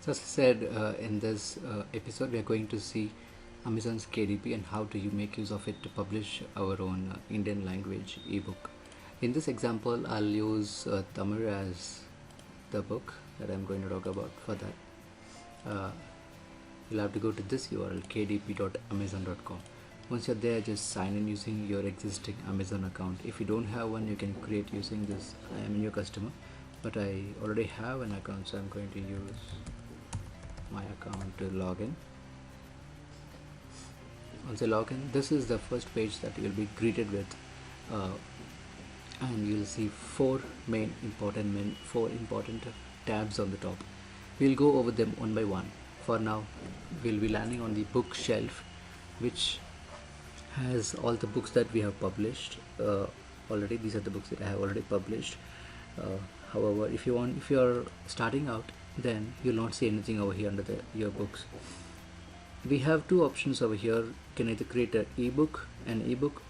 So as I said, in this episode, we are going to see Amazon's KDP and how do you make use of it to publish our own Indian language ebook. In this example, I'll use Tamil as the book that I'm going to talk about. For that, you'll have to go to this URL, kdp.amazon.com. Once you're there, just sign in using your existing Amazon account. If you don't have one, you can create using this. I am your customer, but I already have an account, so I'm going to use my account to log in. Once I log in, this is the first page that you'll be greeted with, and you'll see four important tabs on the top. We'll go over them one by one. For now, we'll be landing on the bookshelf, which has all the books that we have published already. These are the books that I have already published. However, if you're starting out, then you'll not see anything over here under your books. We have two options over here. You can either create an ebook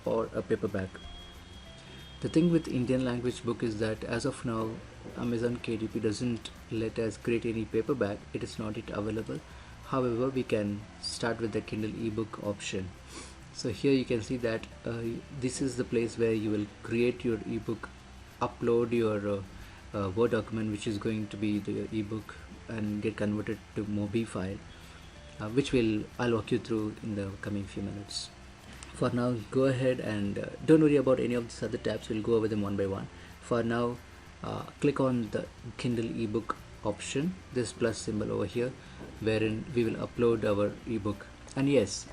or a paperback. The thing with Indian language book is that as of now, Amazon KDP doesn't let us create any paperback. It is not yet available. However, we can start with the Kindle ebook option. So here you can see that this is the place where you will create your ebook, upload your Word document, which is going to be the ebook, and get converted to MOBI file, which I'll walk you through in the coming few minutes. For now, go ahead and don't worry about any of these other tabs. We'll go over them one by one. For now, click on the Kindle ebook option, this plus symbol over here, wherein we will upload our ebook. And yes,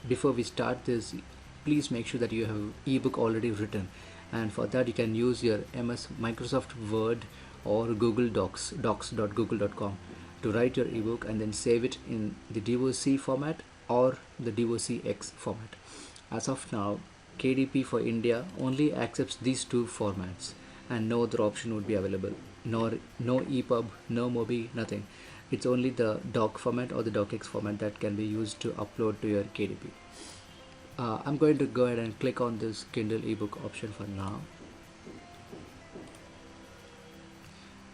before we start this, please make sure that you have ebook already written, and for that you can use your Microsoft Word or Google docs.google.com to write your ebook and then save it in the DOC format or the DOCX format. As of now, KDP for India only accepts these two formats, and no other option would be available. No EPUB, no MOBI, nothing. It's only the doc format or the docx format that can be used to upload to your KDP. I'm going to go ahead and click on this Kindle ebook option for now,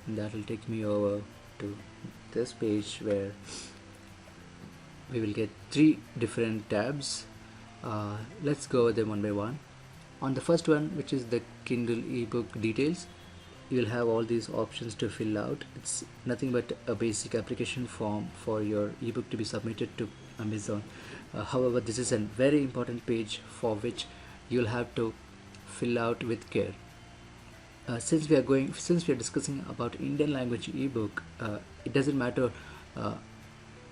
and that will take me over to this page where we will get three different tabs. Let's go over them one by one. On the first one, which is the Kindle ebook details, you will have all these options to fill out. It's nothing but a basic application form for your ebook to be submitted to Amazon. However, this is a very important page for which you'll have to fill out with care. Since we are discussing about Indian language ebook, it doesn't matter.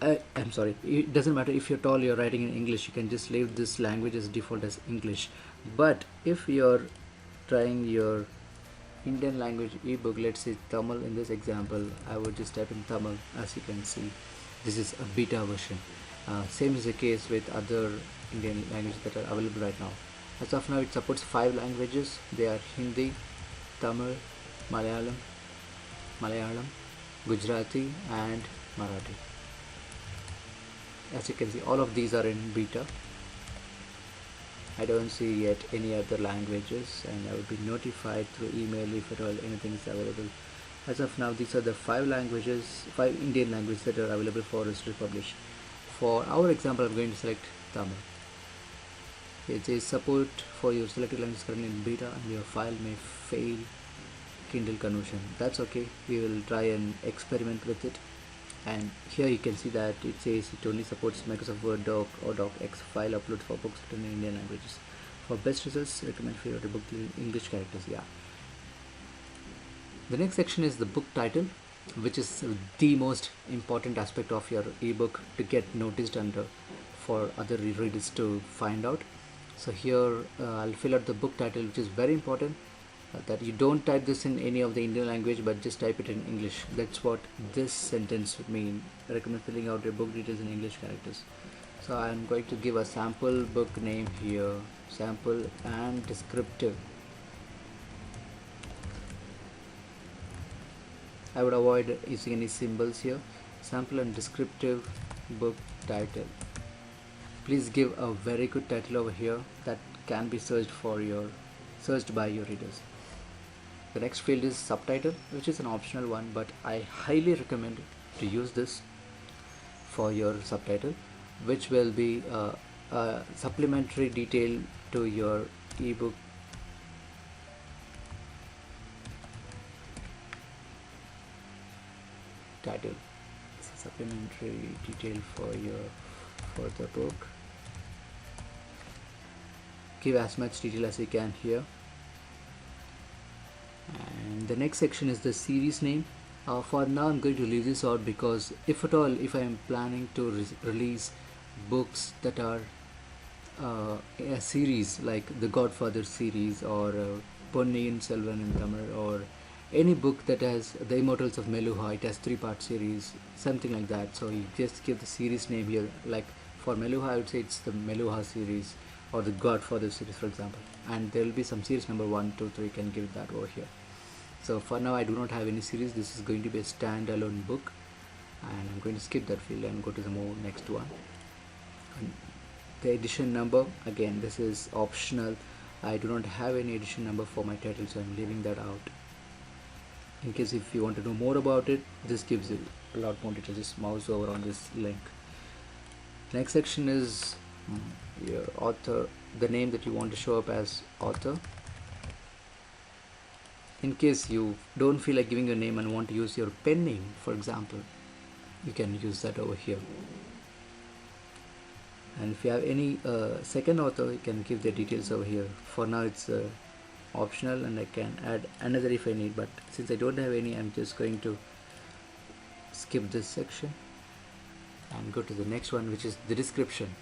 It doesn't matter if you're writing in English. You can just leave this language as default as English. But if you're trying your Indian language ebook, let's say Tamil in this example, I would just type in Tamil. As you can see, this is a beta version. Same is the case with other Indian languages that are available right now. As of now, it supports 5 languages. They are Hindi, Tamil, Malayalam, Gujarati, and Marathi. As you can see, all of these are in beta. I don't see yet any other languages, and I will be notified through email if at all anything is available. As of now, these are the 5 Indian languages that are available for us to publish. For our example, I'm going to select Tamil. It says support for your selected language currently in beta, and your file may fail Kindle conversion. That's okay. We will try and experiment with it. And here you can see that it says it only supports Microsoft Word doc or docx file uploads for books written in Indian languages. For best results, recommend favorite book in English characters. Yeah. The next section is the book title, which is the most important aspect of your ebook to get noticed and for other readers to find out. So here I'll fill out the book title, which is very important. That you don't type this in any of the Indian language, but just type it in English. That's what this sentence would mean. I recommend filling out your book details in English characters. So I'm going to give a sample book name here, sample and descriptive. I would avoid using any symbols here. Sample and descriptive book title. Please give a very good title over here that can be searched by your readers. The next field is subtitle, which is an optional one, but I highly recommend to use this for your subtitle, which will be a supplementary detail to your ebook title. It's a supplementary detail for the book. Give as much detail as you can here. And the next section is the series name. For now I'm going to leave this out because if at all, if I am planning to release books that are a series like the Godfather series or Ponniyin Selvan in Tamil, or any book that has the Immortals of Meluha, it has 3-part series, something like that. So you just give the series name here. Like for Meluha, I would say it's the Meluha series or the Godfather series, for example. And there will be some series number 1, 2, 3. You can give that over here. So for now I do not have any series. This is going to be a standalone book, and I'm going to skip that field and go to the next one. And the edition number, again, this is optional. I do not have any edition number for my title, so I'm leaving that out. In case if you want to know more about it, this gives you a lot more detail. Just mouse over on this link. Next section is your author, the name that you want to show up as author. In case you don't feel like giving your name and want to use your pen name, for example, you can use that over here. And if you have any second author, you can give the details over here. For now it's optional, and I can add another if I need, but since I don't have any, I'm just going to skip this section and go to the next one, which is the description.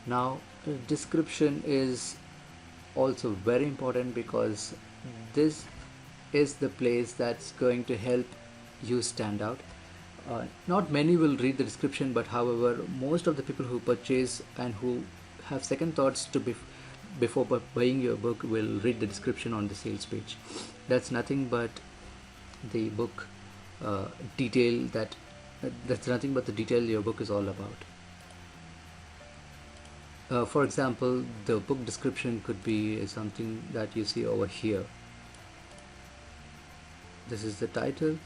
Now the description is also very important because this is the place that's going to help you stand out. Not many will read the description, but however, most of the people who purchase and who have second thoughts to before buying your book will read the description on the sales page. That's nothing but the book detail that's nothing but the detail your book is all about. For example, the book description could be something that you see over here. This is the title,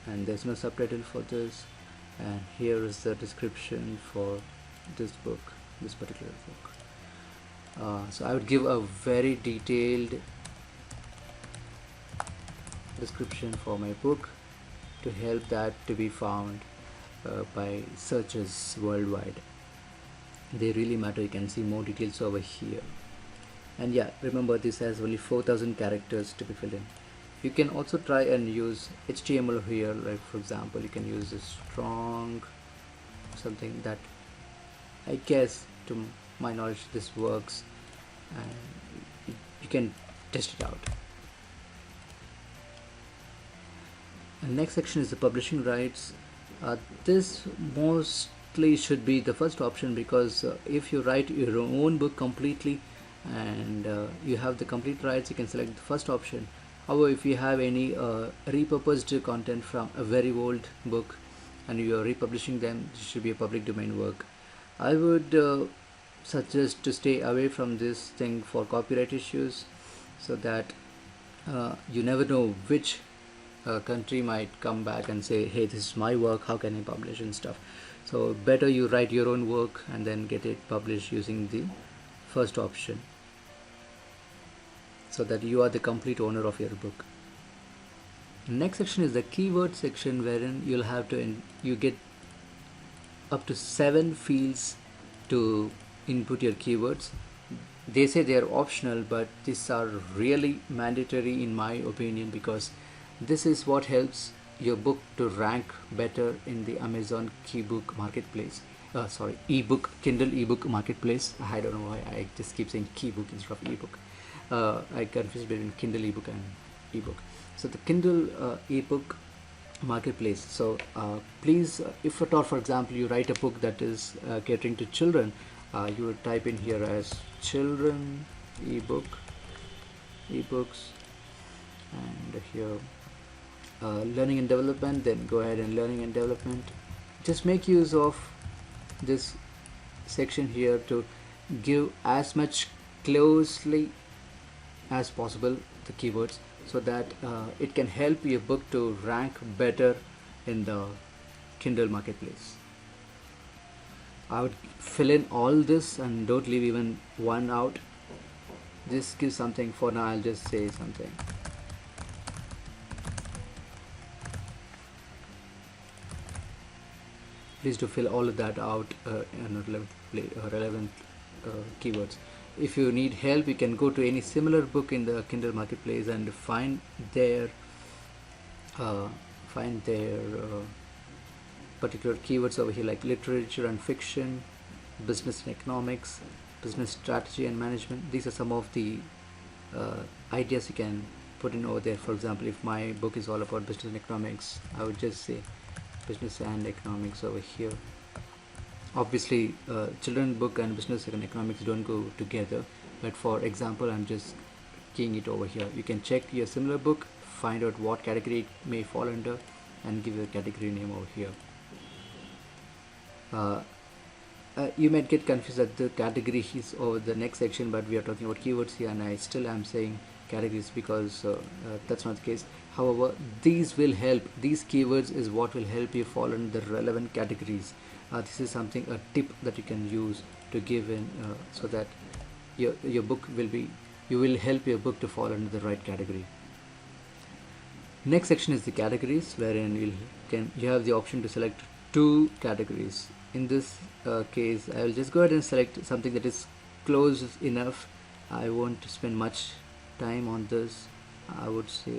and there's no subtitle for this, and here is the description for this book, this particular book. So I would give a very detailed description for my book to help that to be found by searches worldwide. They really matter. You can see more details over here. And yeah, remember this has only 4,000 characters to be filled in. You can also try and use HTML here, like for example you can use a strong something that I guess to my knowledge this works, and you can test it out. And next section is the publishing rights. This mostly should be the first option because if you write your own book completely and you have the complete rights, you can select the first option. However, if you have any repurposed content from a very old book and you are republishing them, this should be a public domain work. I would suggest to stay away from this thing for copyright issues, so that you never know which country might come back and say, hey, this is my work, how can I publish and stuff. So better you write your own work and then get it published using the first option, so that you are the complete owner of your book. Next section is the keyword section, wherein you'll have to you get up to 7 fields to input your keywords. They say they are optional, but these are really mandatory in my opinion, because this is what helps your book to rank better in the Amazon ebook marketplace. Ebook, Kindle ebook marketplace. I don't know why I just keep saying keybook instead of ebook. I confuse between Kindle ebook and ebook. So the Kindle ebook marketplace. So please, if at all, for example, you write a book that is catering to children, you would type in here as children ebooks, and here learning and development. Then go ahead and learning and development. Just make use of this section here to give as much closely as possible the keywords, so that it can help your book to rank better in the Kindle marketplace. I would fill in all this and don't leave even one out. Just give something. For now I'll just say something. Please do fill all of that out in relevant keywords. If you need help, you can go to any similar book in the Kindle marketplace and find their particular keywords over here, like literature and fiction, business and economics, business strategy and management. These are some of the ideas you can put in over there. For example, if my book is all about business and economics, I would just say business and economics over here. Obviously, children book and business and economics don't go together, but for example, I'm just keying it over here. You can check your similar book, find out what category it may fall under, and give a category name over here. You might get confused that the category is over the next section, but we are talking about keywords here, and I still am saying categories because that's not the case. However, these will help. These keywords is what will help you fall under the relevant categories. This is something, a tip that you can use to give in so that your book will be, you will help your book to fall under the right category. Next section is the categories, wherein you have the option to select 2 categories. In this case, I will just go ahead and select something that is close enough. I won't spend much time on this. I would say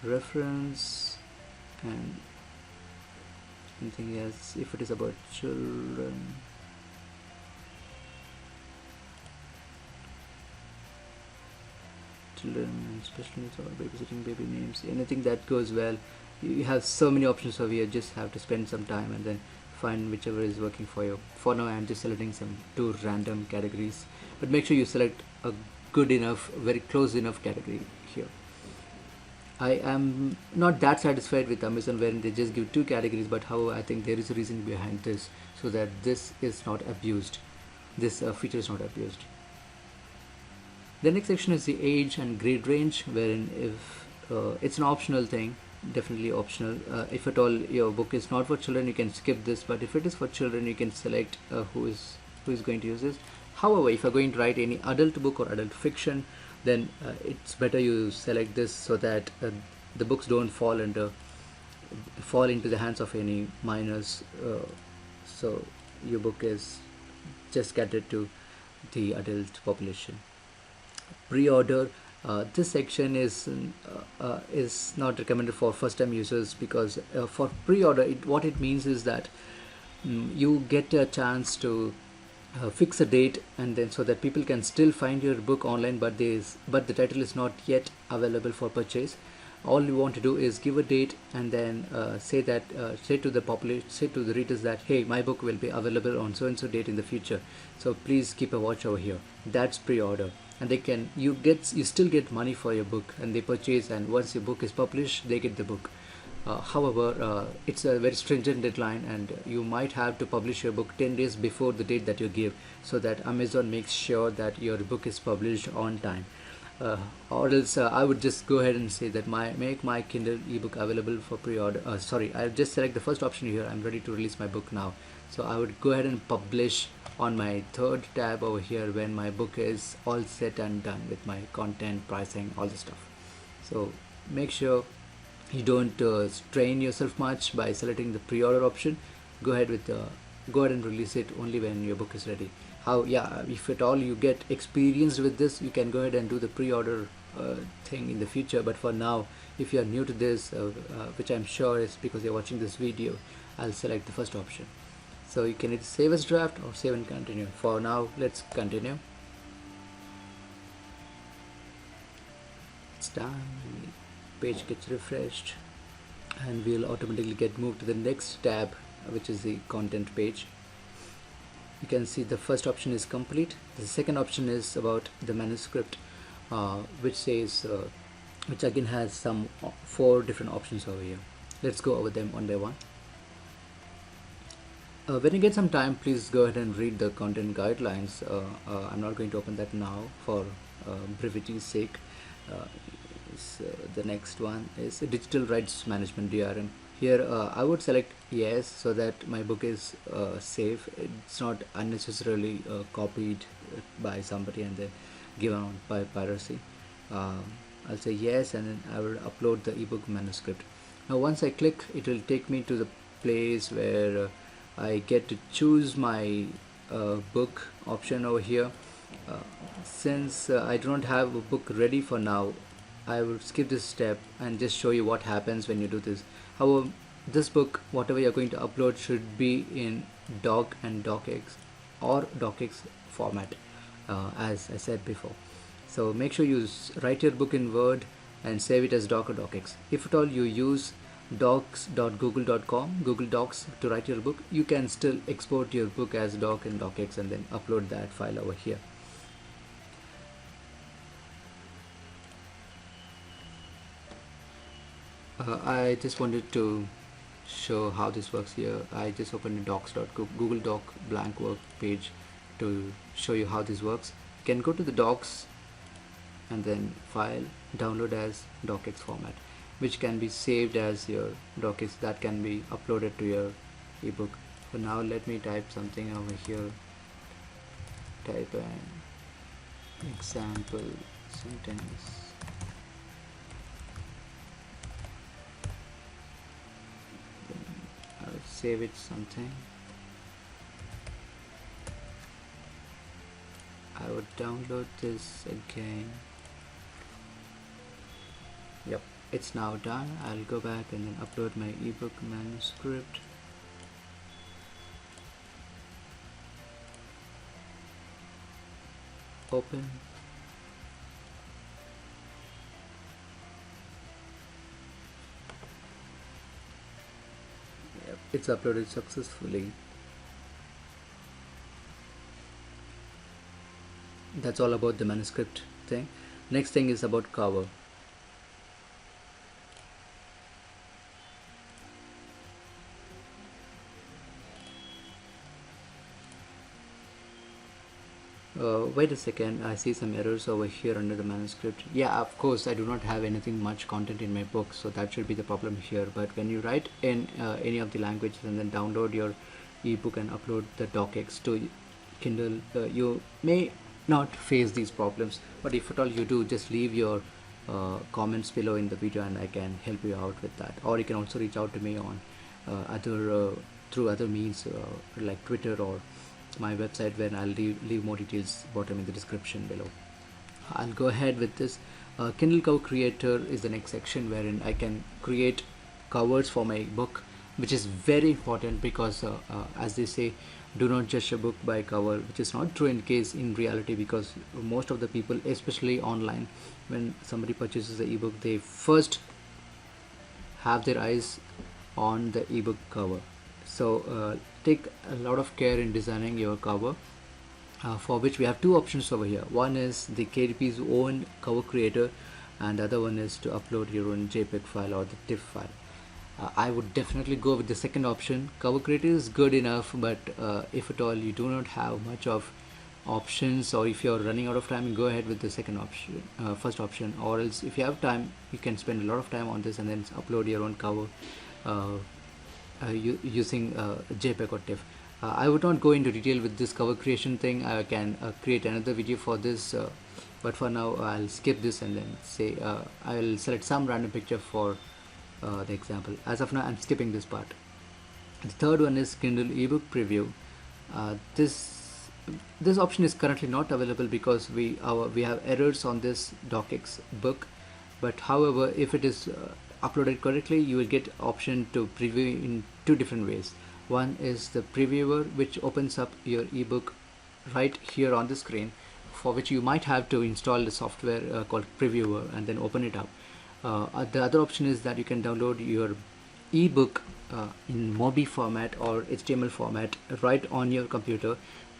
reference and anything else. If it is about children, and special needs or babysitting, baby names, anything that goes well. You have so many options over here. Just have to spend some time and then find whichever is working for you. For now, I'm just selecting some 2 random categories, but make sure you select a good enough, very close enough category here. I am not that satisfied with Amazon wherein they just give 2 categories, but however, I think there is a reason behind this, so that this is not abused. This feature is not abused. The next section is the age and grade range, wherein if it's an optional thing, definitely optional. If at all your book is not for children, you can skip this, but if it is for children, you can select who is going to use this. However, if you're going to write any adult book or adult fiction, then it's better you select this so that the books don't fall into the hands of any minors. So your book is just catered to the adult population. Pre-order. This section is not recommended for first-time users, because for pre-order, what it means is that you get a chance to fix a date, and then so that people can still find your book online, but the title is not yet available for purchase. All you want to do is give a date and then say to the readers that, hey, my book will be available on so and so date in the future, so please keep a watch over here. That's pre-order, and you still get money for your book, and they purchase, and once your book is published, they get the book. However, it's a very stringent deadline, and you might have to publish your book 10 days before the date that you give, so that Amazon makes sure that your book is published on time. Or else I would just go ahead and say that make my Kindle ebook available for pre-order. I'll just select the first option here. I'm ready to release my book now. So I would go ahead and publish on my 3rd tab over here when my book is all set and done with my content, pricing, all the stuff. So make sure you don't strain yourself much by selecting the pre-order option. Go ahead and release it only when your book is ready. If at all you get experienced with this, you can go ahead and do the pre-order thing in the future, but for now, if you are new to this, which I'm sure is because you're watching this video, I'll select the first option. So you can either save as draft or save and continue. For now, let's continue. It's done. Page gets refreshed, and we'll automatically get moved to the next tab, which is the content page. You can see the first option is complete. The second option is about the manuscript, which again has some 4 different options over here. Let's go over them one by one. When you get some time, please go ahead and read the content guidelines. I'm not going to open that now for brevity's sake. The next one is digital rights management, DRM. Here I would select yes, so that my book is safe. It's not unnecessarily copied by somebody and then given out by piracy. um, I'll say yes, and then I will upload the ebook manuscript. Now once I click, it will take me to the place where I get to choose my book option over here. uh, since I do not have a book ready for now, I will skip this step and just show you what happens when you do this. However, this book, whatever you're going to upload, should be in doc and docx or docx format, as I said before. So make sure you write your book in Word and save it as doc or docx. If at all you use docs.google.com, Google Docs, to write your book, you can still export your book as doc and docx and then upload that file over here. I just wanted to show how this works here. I just opened a docs.google doc blank work page to show you how this works. You can go to the docs and then file, download as docx format, which can be saved as your docx, that can be uploaded to your ebook. For now, let me type something over here. Type an example sentence. I'll save it something. I would download this again. Yep, it's now done. I'll go back and then upload my ebook manuscript. Open. Yep, it's uploaded successfully. That's all about the manuscript thing. Next thing is about cover. Wait a second, I see some errors over here under the manuscript. Yeah, of course, I do not have anything much content in my book, so that should be the problem here. But when you write in any of the languages and then download your ebook and upload the docx to Kindle, you may not face these problems. But if at all you do, just leave your comments below in the video and I can help you out with that. Or you can also reach out to me on through other means like Twitter or my website, where I'll leave more details bottom in the description below. I'll go ahead with this. Kindle Cover Creator is the next section wherein I can create covers for my book, which is very important because as they say, do not judge a book by cover, which is not true in reality, because most of the people, especially online, when somebody purchases the ebook, they first have their eyes on the ebook cover. So take a lot of care in designing your cover, for which we have two options over here. One is the KDP's own cover creator, and the other one is to upload your own JPEG file or the TIFF file. I would definitely go with the second option. Cover creator is good enough, but if at all you do not have much of options, or if you're running out of time, go ahead with the second option, first option. Or else, if you have time, you can spend a lot of time on this and then upload your own cover using JPEG or TIFF. I would not go into detail with this cover creation thing. I can create another video for this, but for now I'll skip this and then say I'll select some random picture for the example. As of now, I'm skipping this part. The third one is Kindle ebook preview. This option is currently not available because we have errors on this docx book. But however, if it is uploaded correctly, you will get option to preview in two different ways. One is the previewer, which opens up your ebook right here on the screen, for which you might have to install the software called previewer and then open it up. The other option is that you can download your ebook in MOBI format or HTML format right on your computer,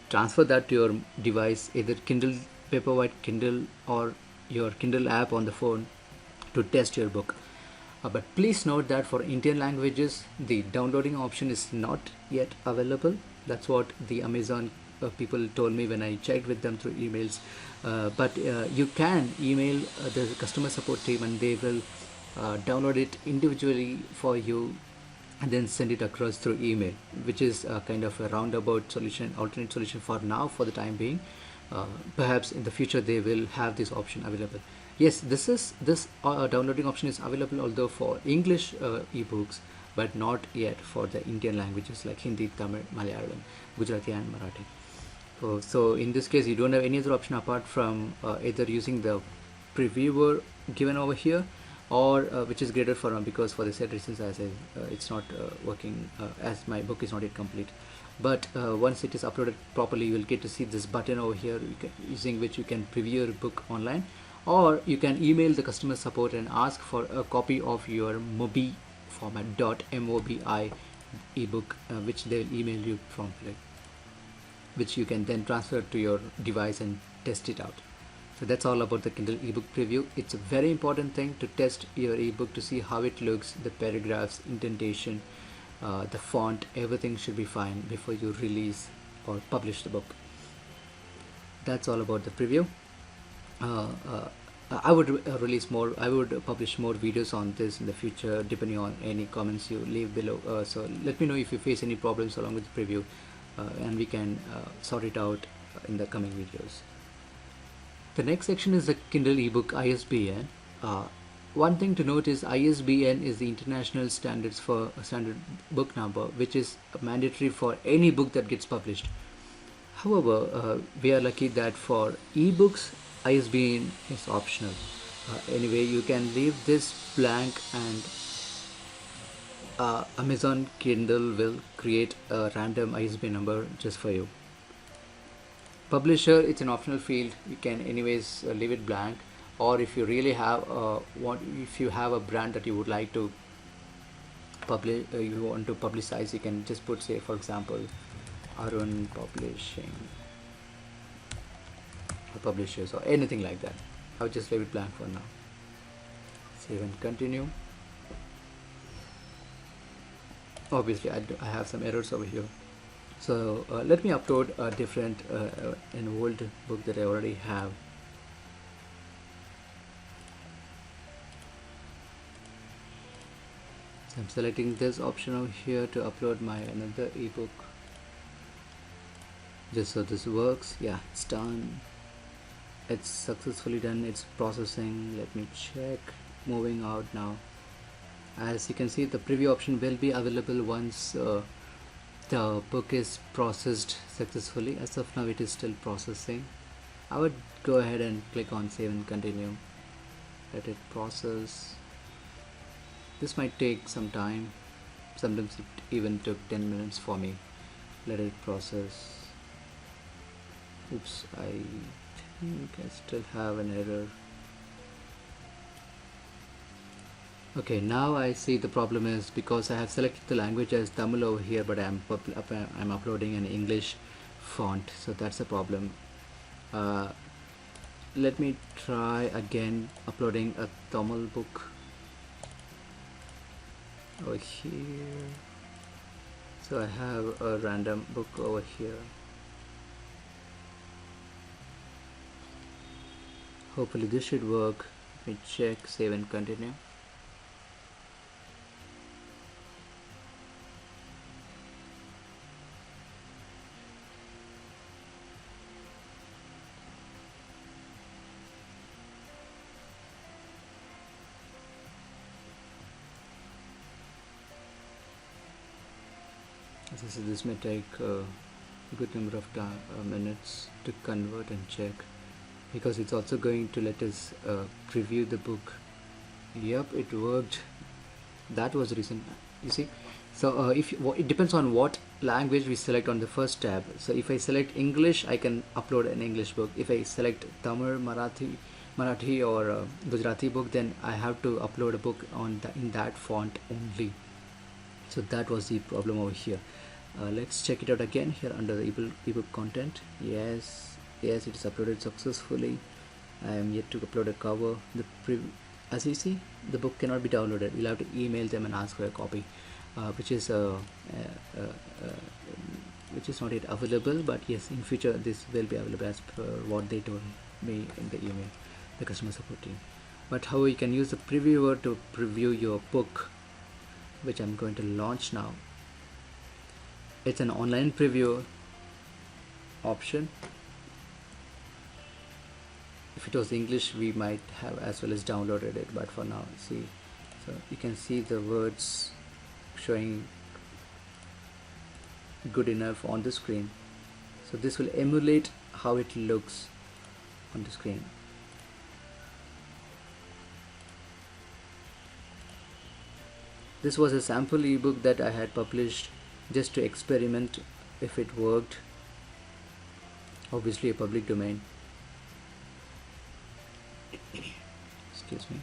transfer that to your device, either Kindle Paperwhite Kindle or your Kindle app on the phone, to test your book. But please note that for Indian languages, the downloading option is not yet available. That's what the Amazon people told me when I checked with them through emails. But you can email the customer support team, and they will download it individually for you and then send it across through email, which is kind of a roundabout solution, alternate solution for now, for the time being. Perhaps in the future they will have this option available. Yes, this downloading option is available, although for English ebooks, but not yet for the Indian languages like Hindi, Tamil, Malayalam, Gujarati, and Marathi. So in this case, you don't have any other option apart from either using the previewer given over here, or which is graded for now, because for the said reasons, as it's not working, as my book is not yet complete. But once it is uploaded properly, you will get to see this button over here, using which you can preview your book online, or you can email the customer support and ask for a copy of your MOBI format, .mobi ebook, which they will email you promptly, which you can then transfer to your device and test it out. So that's all about the Kindle ebook preview. It's a very important thing to test your ebook to see how it looks, the paragraphs, indentation, the font, everything should be fine before you release or publish the book. That's all about the preview. I would I would publish more videos on this in the future, depending on any comments you leave below. So let me know if you face any problems along with the preview, and we can sort it out in the coming videos. The next section is the Kindle ebook ISBN. One thing to note is ISBN is the international standards for a standard book number, which is mandatory for any book that gets published. However, we are lucky that for ebooks, ISBN is optional. Anyway, you can leave this blank, and Amazon Kindle will create a random ISBN number just for you. Publisher, it's an optional field. You can anyways leave it blank, or if you really have if you have a brand that you would like to publish, you want to publicize, you can just put, say for example, Arun Publishing or Publishers or anything like that. I'll just leave it blank for now. Save and continue. Obviously I have some errors over here, so let me upload a different an old book that I already have. So I'm selecting this option over here to upload my another ebook, just so this works. Yeah, it's done. It's successfully done. It's processing. Let me check. Moving out now. As you can see, the preview option will be available once the book is processed successfully. As of now, it is still processing. I would go ahead and click on save and continue. Let it process. This might take some time. Sometimes it even took 10 minutes for me. Let it process. Oops, I think I still have an error. Okay, now I see the problem is because I have selected the language as Tamil over here, but I'm uploading an English font, so that's a problem. Let me try again uploading a Tamil book over here. So I have a random book over here. Hopefully this should work. Let me check, save and continue. This may take a good number of minutes to convert and check, because it's also going to let us preview the book. Yep, it worked. That was recent, you see. So it depends on what language we select on the first tab. So if I select English, I can upload an English book. If I select Tamil, Marathi or Gujarati book, then I have to upload a book in that font only. So that was the problem over here. Let's check it out again here under the ebook content. Yes, it is uploaded successfully. I am yet to upload a cover. As you see, the book cannot be downloaded. You'll have to email them and ask for a copy, which is which is not yet available, but yes, in future this will be available as per what they told me in the email, the customer support team. But how you can use the previewer to preview your book, which I'm going to launch now. It's an online preview option. If it was English, we might have as well as downloaded it, but for now, see, so you can see the words showing good enough on the screen. So this will emulate how it looks on the screen. This was a sample ebook that I had published just to experiment if it worked. Obviously a public domain. Excuse me.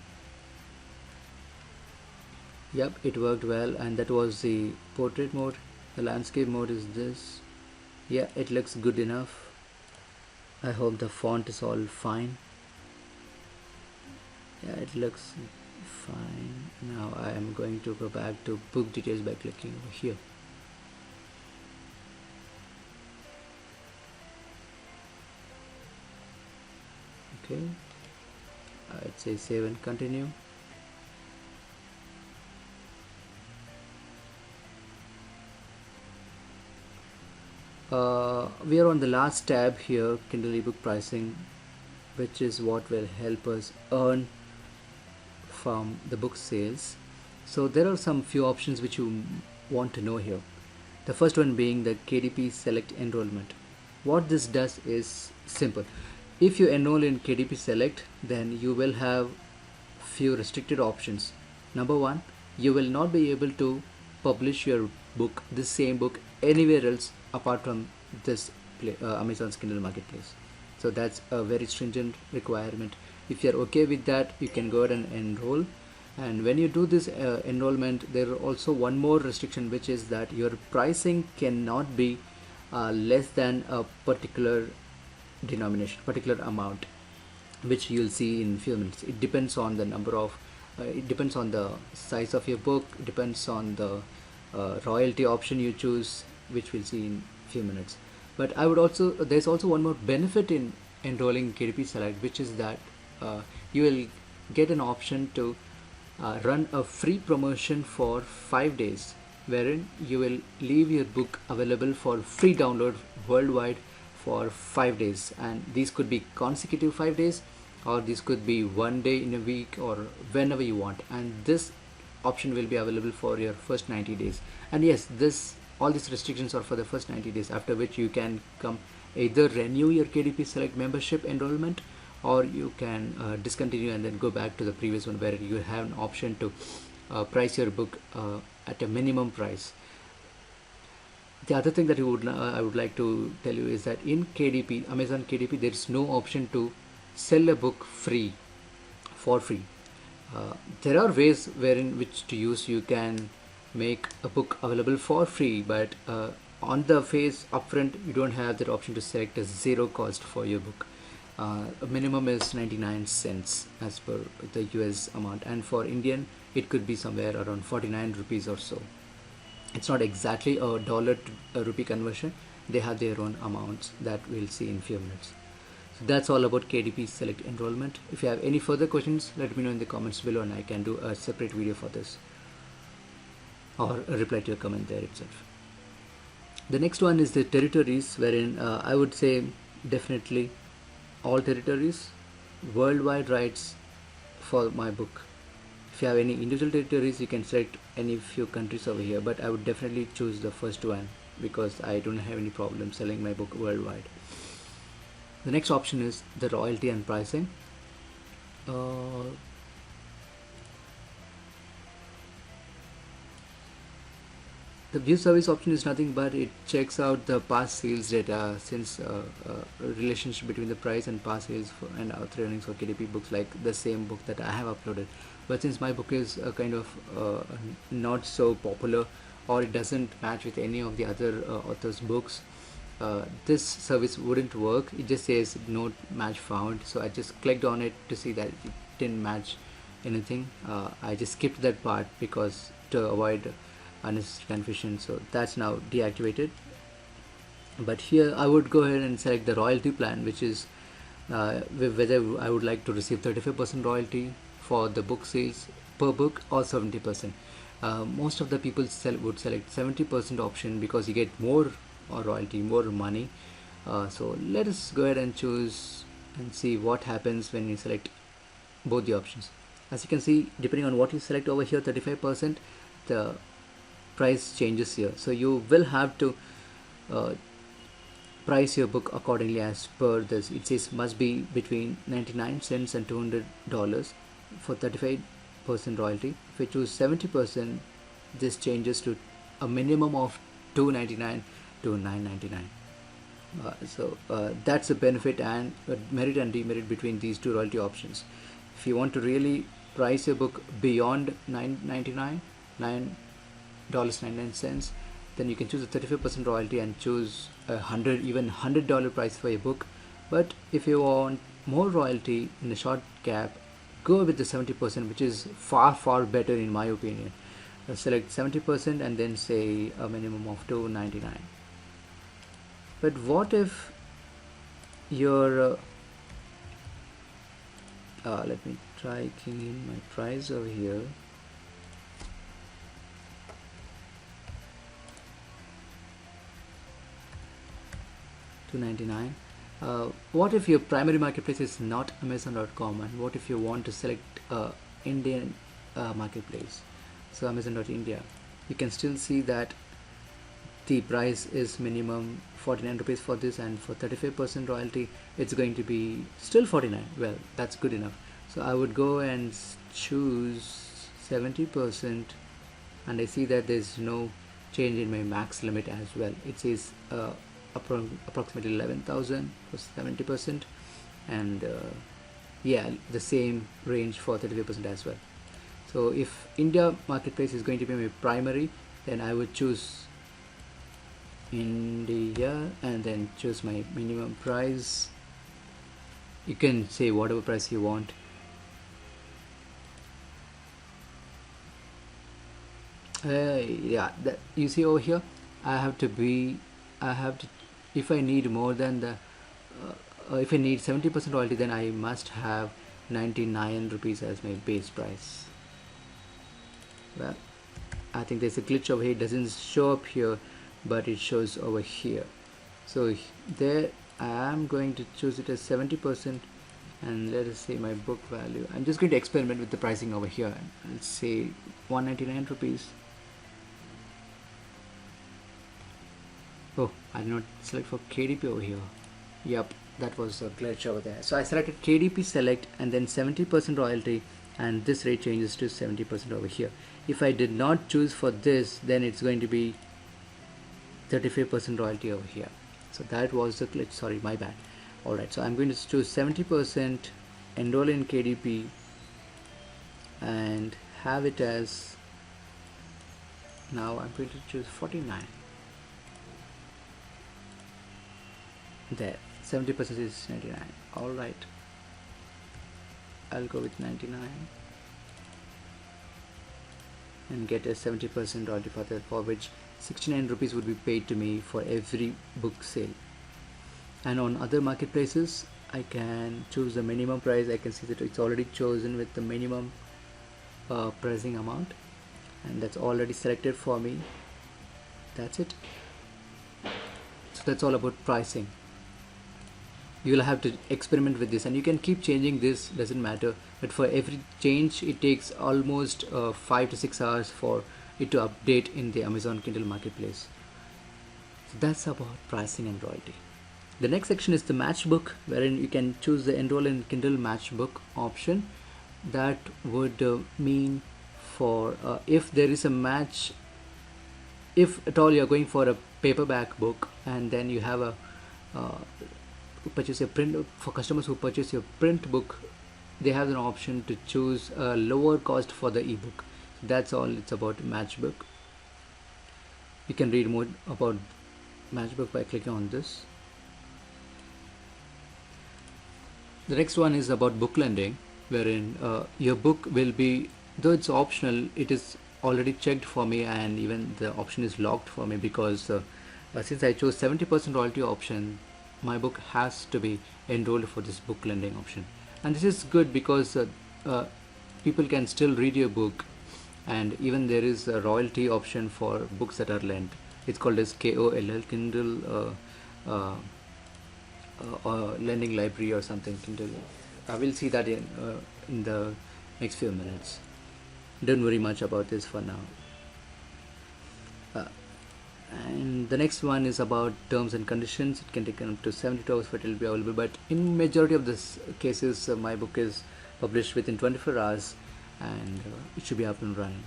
Yep, it worked well, and that was the portrait mode. The landscape mode is this. Yeah, it looks good enough. I hope the font is all fine. Yeah, it looks fine. Now I am going to go back to book details by clicking over here. Okay, it says save and continue. We are on the last tab here, Kindle ebook pricing, which is what will help us earn from the book sales. So there are some few options which you want to know here. The first one being the KDP Select enrollment. What this does is simple. If you enroll in KDP Select, then you will have few restricted options. Number one, you will not be able to publish your book, the same book, anywhere else apart from this Amazon's Kindle Marketplace. So that's a very stringent requirement. If you're okay with that, you can go ahead and enroll. And when you do this enrollment, there are also one more restriction, which is that your pricing cannot be less than a particular denomination, particular amount, which you'll see in few minutes. It depends on the number of it depends on the size of your book, it depends on the royalty option you choose, which we'll see in few minutes. But there's also one more benefit in enrolling KDP Select, which is that you will get an option to run a free promotion for 5 days, wherein you will leave your book available for free download worldwide for 5 days, and these could be consecutive 5 days, or this could be one day in a week, or whenever you want. And this option will be available for your first 90 days. And yes, all these restrictions are for the first 90 days, after which you can either renew your KDP Select membership enrollment, or you can discontinue and then go back to the previous one, where you have an option to price your book at a minimum price. The other thing that I would like to tell you is that in KDP, Amazon KDP, there is no option to sell a book for free. There are ways which to use. You can make a book available for free, but on the face upfront, you don't have that option to select a zero cost for your book. A minimum is 99 cents as per the US amount, and for Indian it could be somewhere around 49 rupees or so. It's not exactly a dollar to a rupee conversion. They have their own amounts that we'll see in few minutes. So that's all about KDP Select enrollment. If you have any further questions, let me know in the comments below, and I can do a separate video for this, or a reply to your comment there itself. The next one is the territories, wherein I would say definitely all territories, worldwide rights for my book. If you have any individual territories, you can select any few countries over here, but I would definitely choose the first one because I don't have any problem selling my book worldwide. The next option is the royalty and pricing. The view service option is nothing but it checks out the past sales data, since relationship between the price and past sales and author earnings for KDP books, like the same book that I have uploaded. But since my book is kind of not so popular, or it doesn't match with any of the other authors' books, this service wouldn't work. It just says no match found. So I just clicked on it to see that it didn't match anything. I just skipped that part because to avoid unnecessary confusion. So that's now deactivated. But here I would go ahead and select the royalty plan, which is whether I would like to receive 35% royalty for the book sales per book or 70%. Most of the people would select 70% option because you get more royalty, more money. So let us go ahead and choose and see what happens when you select both the options. As you can see, depending on what you select over here, 35%, the price changes here. So you will have to uh, price your book accordingly as per this. It says must be between 99 cents and $200 for 35% royalty. If you choose 70%, this changes to a minimum of $2.99 to $9.99. That's a benefit and merit and demerit between these two royalty options. If you want to really price your book beyond $9.99, then you can choose a 35% royalty and choose even $100 price for your book. But if you want more royalty in a short gap, go with the 70%, which is far better in my opinion. Select 70% and then say a minimum of $2.99. But what if your let me try keying in my price over here. $2.99. What if your primary marketplace is not Amazon.com, and what if you want to select Indian marketplace, so Amazon.India? You can still see that the price is minimum 49 rupees for this, and for 35% royalty it's going to be still 49. Well, that's good enough. So I would go and choose 70%, and I see that there's no change in my max limit as well. It says approximately 11,000 for 70%, and yeah, the same range for 35% as well. So if India marketplace is going to be my primary, then I would choose India and then choose my minimum price. You can say whatever price you want. Yeah, that you see over here, I have to, if I need more than the if I need 70% royalty, then I must have 99 rupees as my base price. Well, I think there's a glitch over here. It doesn't show up here, but it shows over here. So there I am going to choose it as 70%, and let us say my book value. I'm just going to experiment with the pricing over here. Let's say 199 rupees. Oh, I did not select for KDP over here. Yep, that was a glitch over there. So I selected KDP select and then 70% royalty, and this rate changes to 70% over here. If I did not choose for this, then it's going to be 35% royalty over here. So that was the glitch, sorry, my bad. Alright, so I'm going to choose 70%, enroll in KDP, and have it as, now I'm going to choose 49. There, 70% is 99. Alright, I'll go with 99 and get a 70% royalty for that, for which 69 rupees would be paid to me for every book sale. And on other marketplaces, I can choose the minimum price. I can see that it's already chosen with the minimum pricing amount, and that's already selected for me. That's it. So that's all about pricing. You will have to experiment with this, and you can keep changing this, doesn't matter, but for every change it takes almost 5 to 6 hours for it to update in the Amazon Kindle marketplace. So that's about pricing and royalty. The next section is the matchbook, wherein you can choose the enroll in Kindle matchbook option. That would mean for if there is a match, if at all you're going for a paperback book, and then you have a purchase a print, for customers who purchase your print book, they have an option to choose a lower cost for the ebook. That's all it's about matchbook. You can read more about matchbook by clicking on this. The next one is about book lending, wherein your book will be, though it's optional, it is already checked for me, and even the option is locked for me because Since I chose 70% royalty option, my book has to be enrolled for this book lending option. And this is good because uh, people can still read your book, and even there is a royalty option for books that are lent. It's called as KOLL, Kindle lending library or something. Kindle. I will see that in the next few minutes. Don't worry much about this for now. And the next one is about terms and conditions. It can take up to 72 hours for it will be available, but in majority of this cases my book is published within 24 hours, and it should be up and running.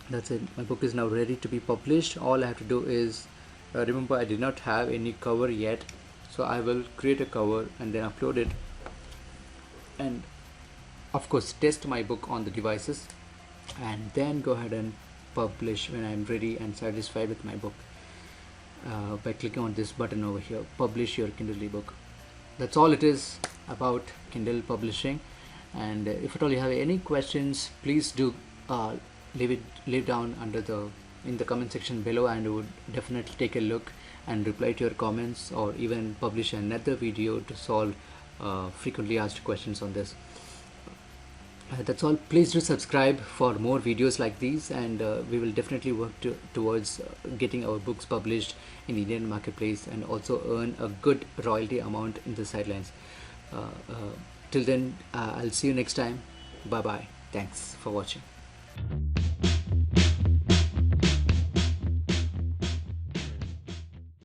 That's it. My book is now ready to be published. All I have to do is remember, I did not have any cover yet, so I will create a cover and then upload it, and of course test my book on the devices, and then go ahead and publish when I'm ready and satisfied with my book, by clicking on this button over here, publish your Kindle ebook. That's all it is about Kindle publishing. And if at all you have any questions, please do leave down in the comment section below, and I would definitely take a look and reply to your comments, or even publish another video to solve frequently asked questions on this. That's all. Please do subscribe for more videos like these, and we will definitely work towards getting our books published in the Indian marketplace, and also earn a good royalty amount in the sidelines. Till then, I'll see you next time. Bye bye. Thanks for watching.